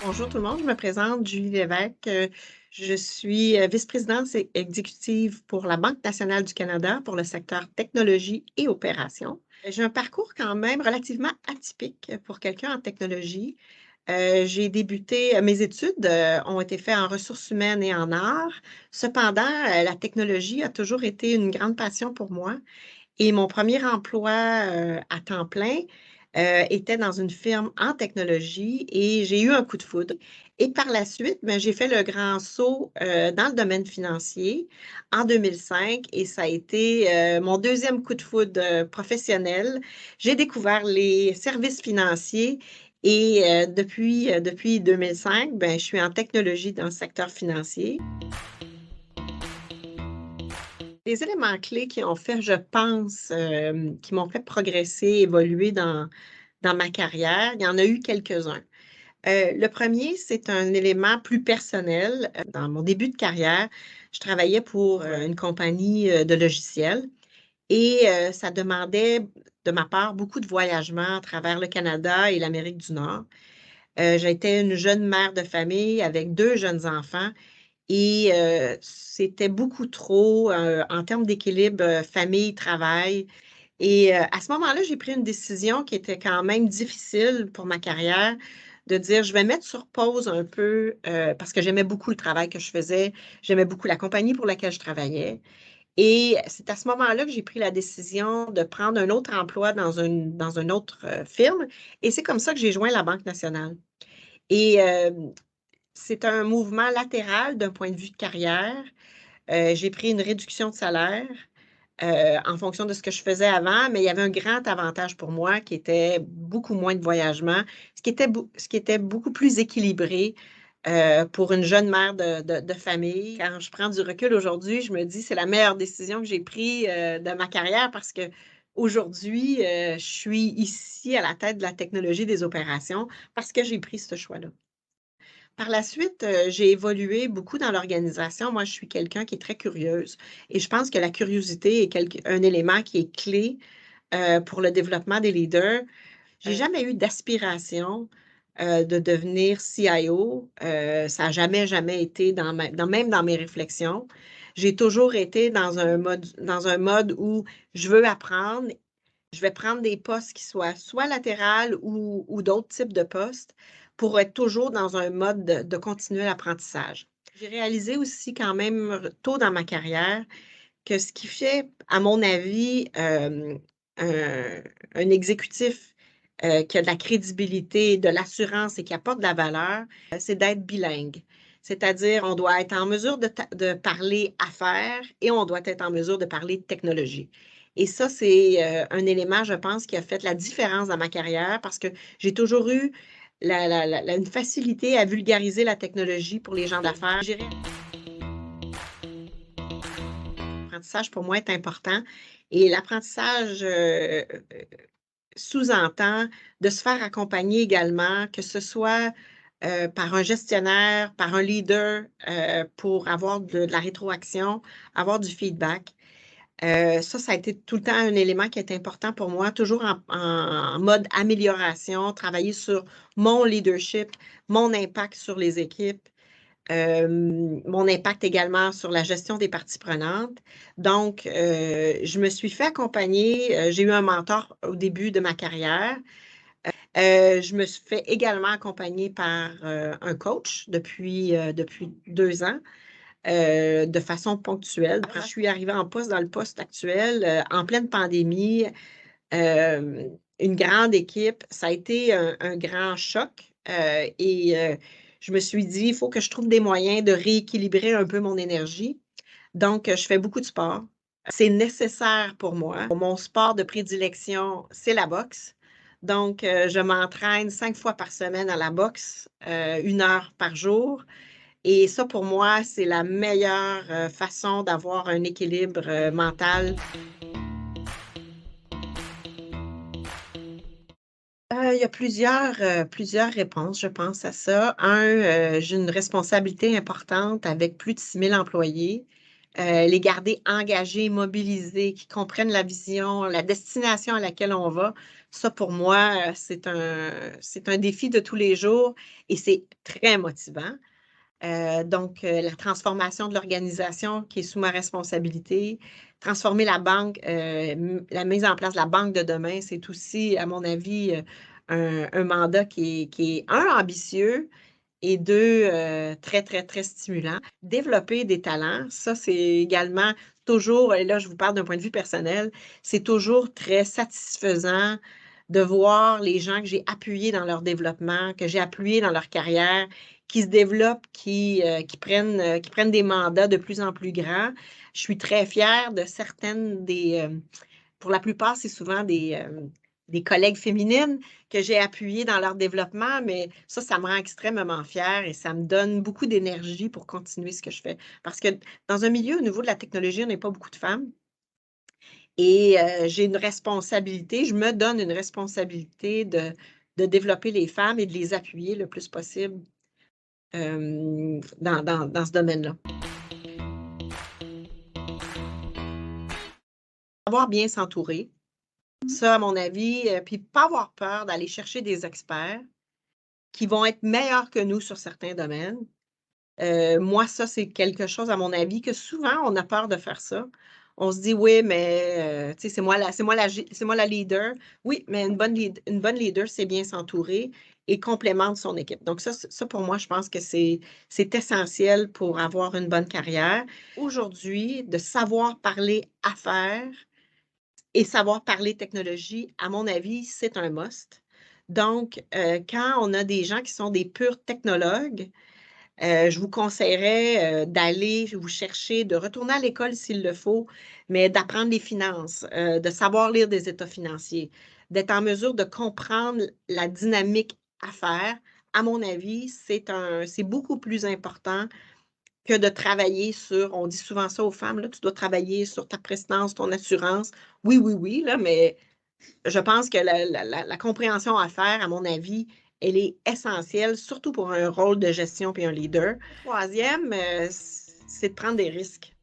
Bonjour tout le monde, je me présente, Julie Lévesque. Je suis vice-présidente exécutive pour la Banque nationale du Canada pour le secteur technologie et opération. J'ai un parcours quand même relativement atypique pour quelqu'un en technologie. J'ai débuté, mes études ont été faites en ressources humaines et en arts. Cependant, la technologie a toujours été une grande passion pour moi et mon premier emploi à temps plein était dans une firme en technologie et j'ai eu un coup de foudre. Et par la suite, ben, j'ai fait le grand saut dans le domaine financier en 2005 et ça a été mon deuxième coup de foudre professionnel. J'ai découvert les services financiers et depuis 2005, ben, je suis en technologie dans le secteur financier. Les éléments clés qui ont fait, je pense, qui m'ont fait progresser, évoluer dans ma carrière, il y en a eu quelques-uns. Le premier, c'est un élément plus personnel. Dans mon début de carrière, je travaillais pour une compagnie de logiciels et ça demandait de ma part beaucoup de voyagements à travers le Canada et l'Amérique du Nord. J'étais une jeune mère de famille avec deux jeunes enfants et c'était beaucoup trop en termes d'équilibre famille-travail. Et à ce moment-là, j'ai pris une décision qui était quand même difficile pour ma carrière, de dire je vais mettre sur pause un peu parce que j'aimais beaucoup le travail que je faisais, j'aimais beaucoup la compagnie pour laquelle je travaillais. Et c'est à ce moment-là que j'ai pris la décision de prendre un autre emploi dans une autre firme. Et c'est comme ça que j'ai joint la Banque nationale. Et c'est un mouvement latéral d'un point de vue de carrière. J'ai pris une réduction de salaire en fonction de ce que je faisais avant, mais il y avait un grand avantage pour moi qui était beaucoup moins de voyagement, ce qui était beaucoup plus équilibré pour une jeune mère de famille. Quand je prends du recul aujourd'hui, je me dis c'est la meilleure décision que j'ai prise de ma carrière parce que aujourd'hui, je suis ici à la tête de la technologie des opérations parce que j'ai pris ce choix-là. Par la suite, j'ai évolué beaucoup dans l'organisation. Moi, je suis quelqu'un qui est très curieuse et je pense que la curiosité est un élément qui est clé pour le développement des leaders. J'ai jamais eu d'aspiration de devenir CIO. Ça n'a jamais été même dans mes réflexions. J'ai toujours été dans un mode où je veux apprendre. Je vais prendre des postes qui soient soit latérales ou d'autres types de postes pour être toujours dans un mode de continuer l'apprentissage. J'ai réalisé aussi quand même tôt dans ma carrière que ce qui fait, à mon avis, un, un exécutif qui a de la crédibilité, de l'assurance et qui apporte de la valeur, c'est d'être bilingue. C'est-à-dire, on doit être en mesure de parler affaires et on doit être en mesure de parler technologie. Et ça, c'est un élément, je pense, qui a fait la différence dans ma carrière parce que j'ai toujours eu une facilité à vulgariser la technologie pour les gens d'affaires. L'apprentissage, pour moi, est important et l'apprentissage sous-entend de se faire accompagner également, que ce soit par un gestionnaire, par un leader, pour avoir de la rétroaction, avoir du feedback. Ça a été tout le temps un élément qui est important pour moi, toujours en mode amélioration, travailler sur mon leadership, mon impact sur les équipes, mon impact également sur la gestion des parties prenantes. Donc, je me suis fait accompagner. J'ai eu un mentor au début de ma carrière. Je me suis fait également accompagner par un coach depuis 2 ans. De façon ponctuelle. Après, je suis arrivée en poste dans le poste actuel en pleine pandémie, euh, une grande équipe. Ça a été un grand choc et je me suis dit, il faut que je trouve des moyens de rééquilibrer un peu mon énergie. Donc, je fais beaucoup de sport. C'est nécessaire pour moi. Mon sport de prédilection, c'est la boxe. Donc, je m'entraîne 5 fois par semaine à la boxe, 1 heure par jour. Et ça, pour moi, c'est la meilleure façon d'avoir un équilibre mental. Il y a plusieurs réponses, je pense à ça. J'ai une responsabilité importante avec plus de 6 000 employés. les garder engagés, mobilisés, qui comprennent la vision, la destination à laquelle on va. Ça, pour moi, c'est un défi de tous les jours et c'est très motivant. Donc, la transformation de l'organisation qui est sous ma responsabilité, transformer la banque, la mise en place de la banque de demain, c'est aussi, à mon avis, un mandat qui est, un, ambitieux et deux, très, très, très stimulant. Développer des talents, ça, c'est également toujours, et là, je vous parle d'un point de vue personnel, c'est toujours très satisfaisant de voir les gens que j'ai appuyés dans leur développement, que j'ai appuyés dans leur carrière, qui se développent, qui prennent des mandats de plus en plus grands. Je suis très fière de certaines pour la plupart, c'est souvent des collègues féminines que j'ai appuyées dans leur développement, mais ça me rend extrêmement fière et ça me donne beaucoup d'énergie pour continuer ce que je fais. Parce que dans un milieu au niveau de la technologie, on n'est pas beaucoup de femmes. Et j'ai une responsabilité, je me donne une responsabilité de développer les femmes et de les appuyer le plus possible dans ce domaine-là. Savoir bien s'entourer, ça, à mon avis, puis pas avoir peur d'aller chercher des experts qui vont être meilleurs que nous sur certains domaines. Moi, ça, c'est quelque chose, à mon avis, que souvent, on a peur de faire ça. On se dit, oui, mais tu sais, c'est moi la leader. Oui, mais une bonne leader, c'est bien s'entourer et complémente son équipe. Donc, ça, pour moi, je pense que c'est essentiel pour avoir une bonne carrière. Aujourd'hui, de savoir parler affaires et savoir parler technologie, à mon avis, c'est un must. Donc, quand on a des gens qui sont des purs technologues, je vous conseillerais d'aller vous chercher, de retourner à l'école s'il le faut, mais d'apprendre les finances, de savoir lire des états financiers, d'être en mesure de comprendre la dynamique à faire. À mon avis, c'est beaucoup plus important que de travailler sur, on dit souvent ça aux femmes, là, tu dois travailler sur ta prestance, ton assurance. Oui, oui, oui, là, mais je pense que la compréhension à faire, à mon avis, elle est essentielle, surtout pour un rôle de gestion puis un leader. Troisième, c'est de prendre des risques.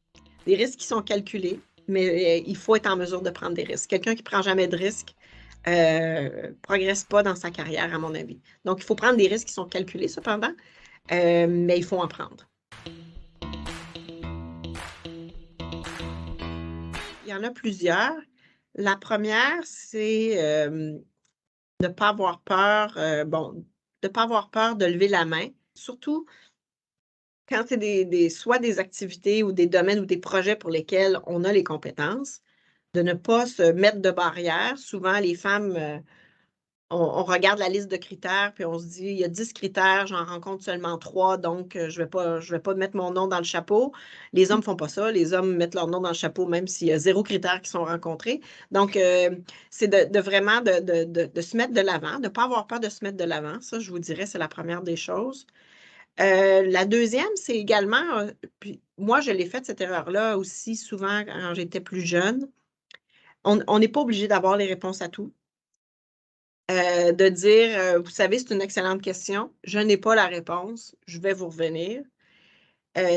Des risques qui sont calculés, mais il faut être en mesure de prendre des risques. Quelqu'un qui ne prend jamais de risques progresse pas dans sa carrière, à mon avis. Donc, il faut prendre des risques qui sont calculés, cependant, mais il faut en prendre. Il y en a plusieurs. La première, c'est de ne pas avoir peur, de pas avoir peur de lever la main, surtout quand c'est soit des activités ou des domaines ou des projets pour lesquels on a les compétences, de ne pas se mettre de barrières. Souvent, les femmes, on regarde la liste de critères, puis on se dit, il y a 10 critères, j'en rencontre seulement 3, donc je vais pas mettre mon nom dans le chapeau. Les hommes ne font pas ça. Les hommes mettent leur nom dans le chapeau, même s'il y a 0 critères qui sont rencontrés. Donc, c'est de vraiment de se mettre de l'avant, de ne pas avoir peur de se mettre de l'avant. Ça, je vous dirais, c'est la première des choses. La deuxième, c'est également, puis moi, je l'ai fait cette erreur-là aussi souvent quand j'étais plus jeune. On n'est pas obligé d'avoir les réponses à tout. De dire, vous savez, c'est une excellente question, je n'ai pas la réponse, je vais vous revenir.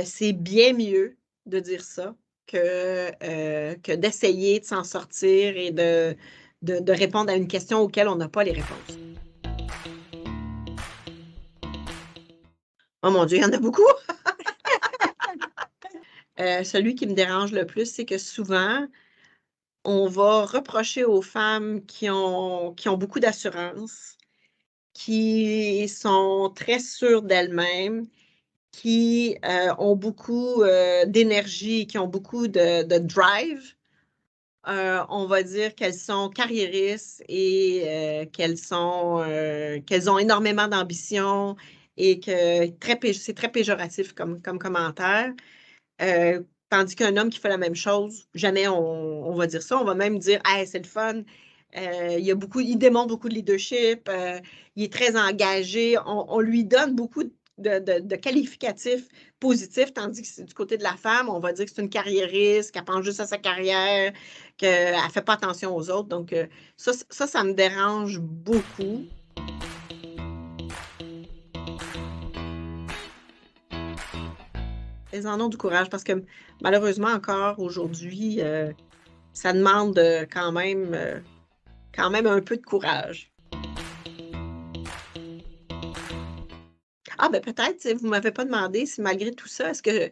C'est bien mieux de dire ça que d'essayer de s'en sortir et de répondre à une question auquel on n'a pas les réponses. Oh mon Dieu, il y en a beaucoup! Celui qui me dérange le plus, c'est que souvent, on va reprocher aux femmes qui ont beaucoup d'assurance, qui sont très sûres d'elles-mêmes, qui ont beaucoup d'énergie, qui ont beaucoup de drive. On va dire qu'elles sont carriéristes et qu'elles ont énormément d'ambition et que c'est très péjoratif comme commentaire. Tandis qu'un homme qui fait la même chose, jamais on va dire ça. On va même dire, hey, c'est le fun. Il démontre beaucoup de leadership. Il est très engagé. On lui donne beaucoup de qualificatifs positifs, tandis que du côté de la femme, on va dire que c'est une carriériste, qu'elle pense juste à sa carrière, qu'elle ne fait pas attention aux autres. Donc, ça me dérange beaucoup. elles en ont du courage parce que malheureusement encore aujourd'hui, ça demande quand même un peu de courage. Ah ben peut-être, tu sais, vous m'avez pas demandé si malgré tout ça, est-ce que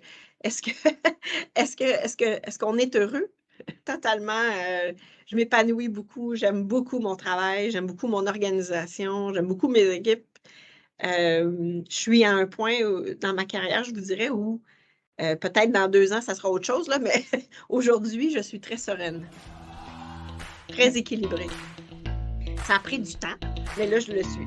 est-ce qu'on est heureux? Totalement, je m'épanouis beaucoup, j'aime beaucoup mon travail, j'aime beaucoup mon organisation, j'aime beaucoup mes équipes. Je suis à un point dans ma carrière, je vous dirais, où, peut-être dans 2 ans, ça sera autre chose là, mais aujourd'hui, je suis très sereine, très équilibrée. Ça a pris du temps, mais là, je le suis.